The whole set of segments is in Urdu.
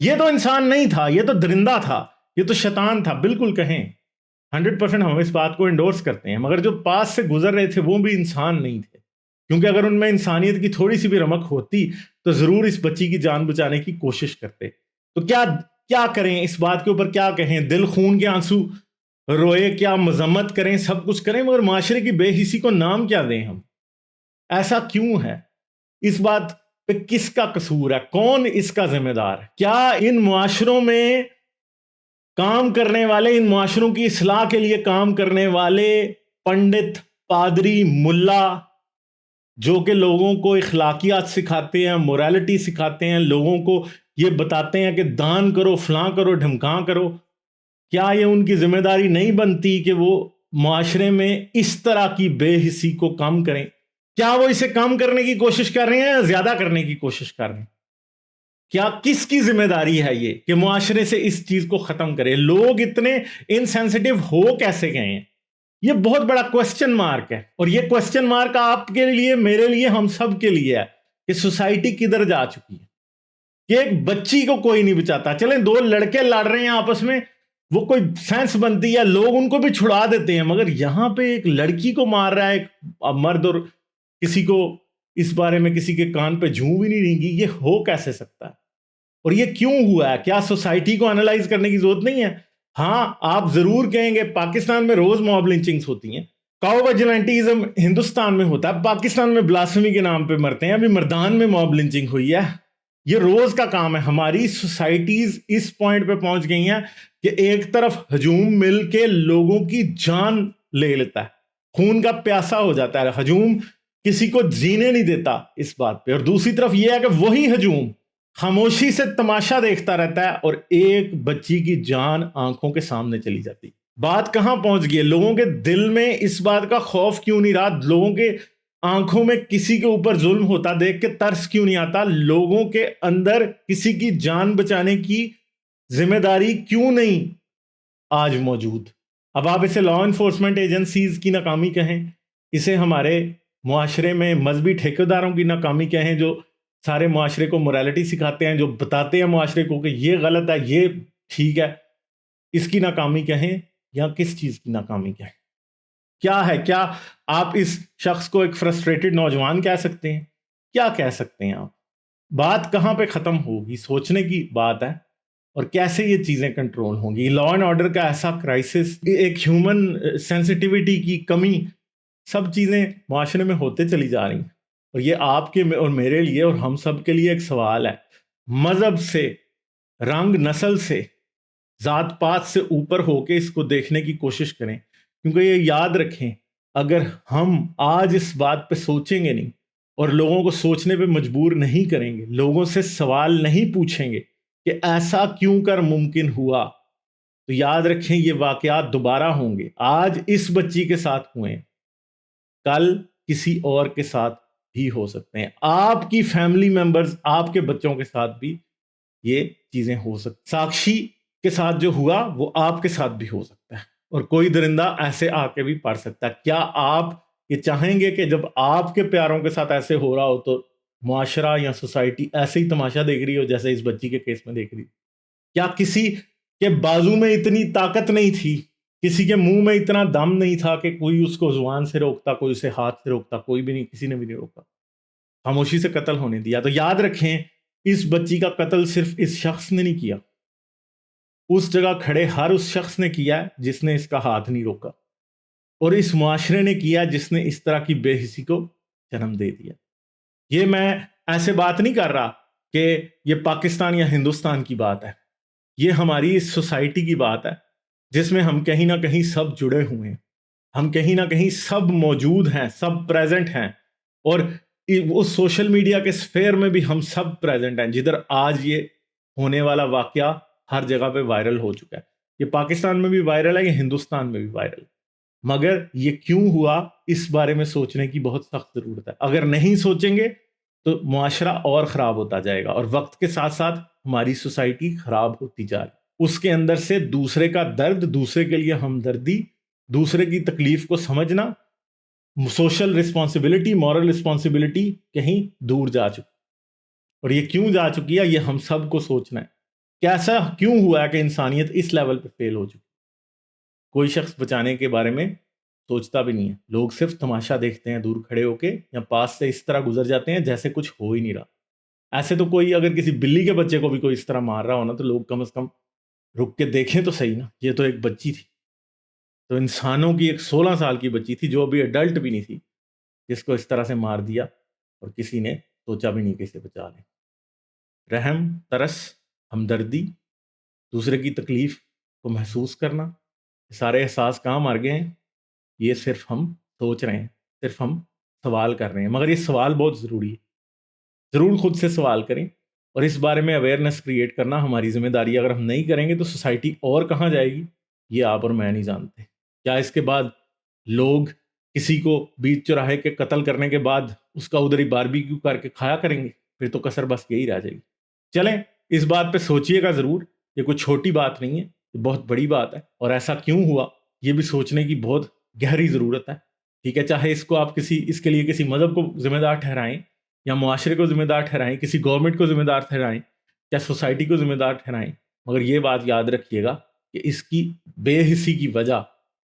یہ تو انسان نہیں تھا، یہ تو درندہ تھا، یہ تو شیطان تھا. بالکل کہیں 100% ہم اس بات کو انڈورس کرتے ہیں، مگر جو پاس سے گزر رہے تھے وہ بھی انسان نہیں تھے، کیونکہ اگر ان میں انسانیت کی تھوڑی سی بھی رمق ہوتی تو ضرور اس بچی کی جان بچانے کی کوشش کرتے. تو کیا کریں اس بات کے اوپر، کیا کہیں؟ دل خون کے آنسو روئے، کیا مذمت کریں، سب کچھ کریں، مگر معاشرے کی بے حسی کو نام کیا دیں ہم؟ ایسا کیوں ہے؟ اس بات پہ کس کا قصور ہے؟ کون اس کا ذمہ دار ہے؟ کیا ان معاشروں میں کام کرنے والے، ان معاشروں کی اصلاح کے لیے کام کرنے والے پنڈت، پادری، ملا، جو کہ لوگوں کو اخلاقیات سکھاتے ہیں، موریلٹی سکھاتے ہیں، لوگوں کو یہ بتاتے ہیں کہ دان کرو، فلاں کرو، ڈھمکاں کرو، کیا یہ ان کی ذمہ داری نہیں بنتی کہ وہ معاشرے میں اس طرح کی بے حسی کو کم کریں؟ کیا وہ اسے کم کرنے کی کوشش کر رہے ہیں یا زیادہ کرنے کی کوشش کر رہے ہیں؟ کیا کس کی ذمہ داری ہے یہ کہ معاشرے سے اس چیز کو ختم کرے؟ لوگ اتنے انسینسٹیو ہو کیسے گئے ہیں؟ یہ بہت بڑا کوسچن مارک ہے، اور یہ کوسچن مارک آپ کے لیے، میرے لیے، ہم سب کے لیے ہے کہ سوسائٹی کدھر جا چکی ہے، کہ ایک بچی کو کوئی نہیں بچاتا. چلیں دو لڑکے لڑ رہے ہیں آپس میں، وہ کوئی سینس بنتی ہے، لوگ ان کو بھی چھڑا دیتے ہیں، مگر یہاں پہ ایک لڑکی کو مار رہا ہے ایک مرد، اور کسی کو اس بارے میں کسی کے کان پہ جھوں بھی نہیں رہیں گی. یہ ہو کیسے سکتا ہے اور یہ کیوں ہوا ہے؟ کیا سوسائٹی کو انالائز کرنے کی ضرورت نہیں ہے؟ ہاں آپ ضرور کہیں گے پاکستان میں روز موب لنچنگز ہوتی ہیں، کاؤ ویجیلنٹیزم ہندوستان میں ہوتا ہے، پاکستان میں بلاسفمی کے نام پہ مرتے ہیں، ابھی مردان میں موب لنچنگ ہوئی ہے. یہ روز کا کام ہے. ہماری سوسائٹیز اس پوائنٹ پہ پہنچ گئی ہیں کہ ایک طرف ہجوم مل کے لوگوں کی جان لے لیتا ہے، خون کا پیاسا ہو جاتا ہے، ہجوم کسی کو جینے نہیں دیتا اس بات پہ، اور دوسری طرف یہ ہے کہ وہی ہجوم خاموشی سے تماشا دیکھتا رہتا ہے اور ایک بچی کی جان آنکھوں کے سامنے چلی جاتی. بات کہاں پہنچ گئی ہے؟ لوگوں کے دل میں اس بات کا خوف کیوں نہیں رہا؟ لوگوں کے آنکھوں میں کسی کے اوپر ظلم ہوتا دیکھ کے ترس کیوں نہیں آتا؟ لوگوں کے اندر کسی کی جان بچانے کی ذمہ داری کیوں نہیں آج موجود؟ اب آپ اسے لا انفورسمنٹ ایجنسیز کی ناکامی کہیں، اسے ہمارے معاشرے میں مذہبی ٹھیکیداروں کی ناکامی کہیں، جو سارے معاشرے کو موریلٹی سکھاتے ہیں، جو بتاتے ہیں معاشرے کو کہ یہ غلط ہے، یہ ٹھیک ہے، اس کی ناکامی کہیں، یا کس چیز کی ناکامی کہیں؟ کیا ہے؟ کیا آپ اس شخص کو ایک فرسٹریٹڈ نوجوان کہہ سکتے ہیں؟ کیا کہہ سکتے ہیں آپ؟ بات کہاں پہ ختم ہوگی؟ سوچنے کی بات ہے. اور کیسے یہ چیزیں کنٹرول ہوں گی؟ لا اینڈ آرڈر کا ایسا کرائسس، ایک ہیومن سینسٹیوٹی کی کمی، سب چیزیں معاشرے میں ہوتے چلی جا رہی ہیں. اور یہ آپ کے اور میرے لیے اور ہم سب کے لیے ایک سوال ہے. مذہب سے، رنگ نسل سے، ذات پات سے اوپر ہو کے اس کو دیکھنے کی کوشش کریں، کیونکہ یہ یاد رکھیں، اگر ہم آج اس بات پہ سوچیں گے نہیں اور لوگوں کو سوچنے پہ مجبور نہیں کریں گے، لوگوں سے سوال نہیں پوچھیں گے کہ ایسا کیوں کر ممکن ہوا، تو یاد رکھیں یہ واقعات دوبارہ ہوں گے. آج اس بچی کے ساتھ ہوئے، کل کسی اور کے ساتھ بھی ہو سکتے ہیں. آپ کی فیملی ممبرز، آپ کے بچوں کے ساتھ بھی یہ چیزیں ہو سکتی. ساکشی کے ساتھ جو ہوا وہ آپ کے ساتھ بھی ہو سکتا ہے، اور کوئی درندہ ایسے آ کے بھی پڑ سکتا ہے. کیا آپ یہ چاہیں گے کہ جب آپ کے پیاروں کے ساتھ ایسے ہو رہا ہو تو معاشرہ یا سوسائٹی ایسے ہی تماشا دیکھ رہی ہو جیسے اس بچی کے کیس میں دیکھ رہی؟ کیا کسی کے بازو میں اتنی طاقت نہیں تھی، کسی کے منہ میں اتنا دم نہیں تھا کہ کوئی اس کو زبان سے روکتا، کوئی اسے ہاتھ سے روکتا؟ کوئی بھی نہیں، کسی نے بھی نہیں روکا، خاموشی سے قتل ہونے دیا. تو یاد رکھیں اس بچی کا قتل صرف اس شخص نے نہیں کیا، اس جگہ کھڑے ہر اس شخص نے کیا جس نے اس کا ہاتھ نہیں روکا، اور اس معاشرے نے کیا جس نے اس طرح کی بے حسی کو جنم دے دیا. یہ میں ایسے بات نہیں کر رہا کہ یہ پاکستان یا ہندوستان کی بات ہے، یہ ہماری اس سوسائٹی کی بات ہے جس میں ہم کہیں نہ کہیں سب جڑے ہوئے ہیں، ہم کہیں نہ کہیں سب موجود ہیں، سب پریزنٹ ہیں، اور اس سوشل میڈیا کے سفیر میں بھی ہم سب پریزنٹ ہیں، جدھر آج یہ ہونے والا واقعہ ہر جگہ پہ وائرل ہو چکا ہے. یہ پاکستان میں بھی وائرل ہے، یہ ہندوستان میں بھی وائرل ہے، مگر یہ کیوں ہوا اس بارے میں سوچنے کی بہت سخت ضرورت ہے. اگر نہیں سوچیں گے تو معاشرہ اور خراب ہوتا جائے گا، اور وقت کے ساتھ ساتھ ہماری سوسائٹی خراب ہوتی جا رہی. اس کے اندر سے دوسرے کا درد، دوسرے کے لیے ہمدردی، دوسرے کی تکلیف کو سمجھنا، سوشل رسپانسبلٹی، مورل رسپانسبلٹی کہیں دور جا چکی. اور یہ کیوں جا چکی ہے یہ ہم سب کو سوچنا ہے. کیسا کیوں ہوا ہے کہ انسانیت اس لیول پہ فیل ہو چکی؟ کوئی شخص بچانے کے بارے میں سوچتا بھی نہیں ہے، لوگ صرف تماشا دیکھتے ہیں دور کھڑے ہو کے، یا پاس سے اس طرح گزر جاتے ہیں جیسے کچھ ہو ہی نہیں رہا۔ ایسے تو کوئی اگر کسی بلی کے بچے کو بھی کوئی اس طرح مار رہا ہونا تو لوگ کم از کم رک کے دیکھیں تو صحیح نا، یہ تو ایک بچی تھی، تو انسانوں کی ایک 16 سال کی بچی تھی جو ابھی ایڈلٹ بھی نہیں تھی، جس کو اس طرح سے مار دیا اور کسی نے سوچا بھی نہیں کہ اسے بچا لیں۔ رحم، ترس، ہمدردی، دوسرے کی تکلیف کو محسوس کرنا، یہ سارے احساس کہاں مر گئے ہیں؟ یہ صرف ہم سوچ رہے ہیں، صرف ہم سوال کر رہے ہیں، مگر یہ سوال بہت ضروری ہے۔ ضرور خود سے سوال کریں، اور اس بارے میں اویئرنیس کریٹ کرنا ہماری ذمہ داری ہے۔ اگر ہم نہیں کریں گے تو سوسائٹی اور کہاں جائے گی، یہ آپ اور میں نہیں جانتے۔ کیا اس کے بعد لوگ کسی کو بیچ چوراہے کے قتل کرنے کے بعد اس کا ادھر ہی باربیکیو کر کے کھایا کریں گے؟ پھر تو کسر بس یہی رہ جائے گی۔ چلیں اس بات پہ سوچئے گا ضرور، یہ کوئی چھوٹی بات نہیں ہے، یہ بہت بڑی بات ہے، اور ایسا کیوں ہوا یہ بھی سوچنے کی بہت گہری ضرورت ہے۔ ٹھیک ہے، چاہے اس کو آپ اس کے لیے کسی مذہب کو ذمہ دار ٹھہرائیں، یا معاشرے کو ذمہ دار ٹھہرائیں، کسی گورنمنٹ کو ذمہ دار ٹھہرائیں، یا سوسائٹی کو ذمہ دار ٹھہرائیں، مگر یہ بات یاد رکھیے گا کہ اس کی بے حسی کی وجہ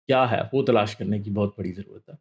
کیا ہے وہ تلاش کرنے کی بہت بڑی ضرورت ہے۔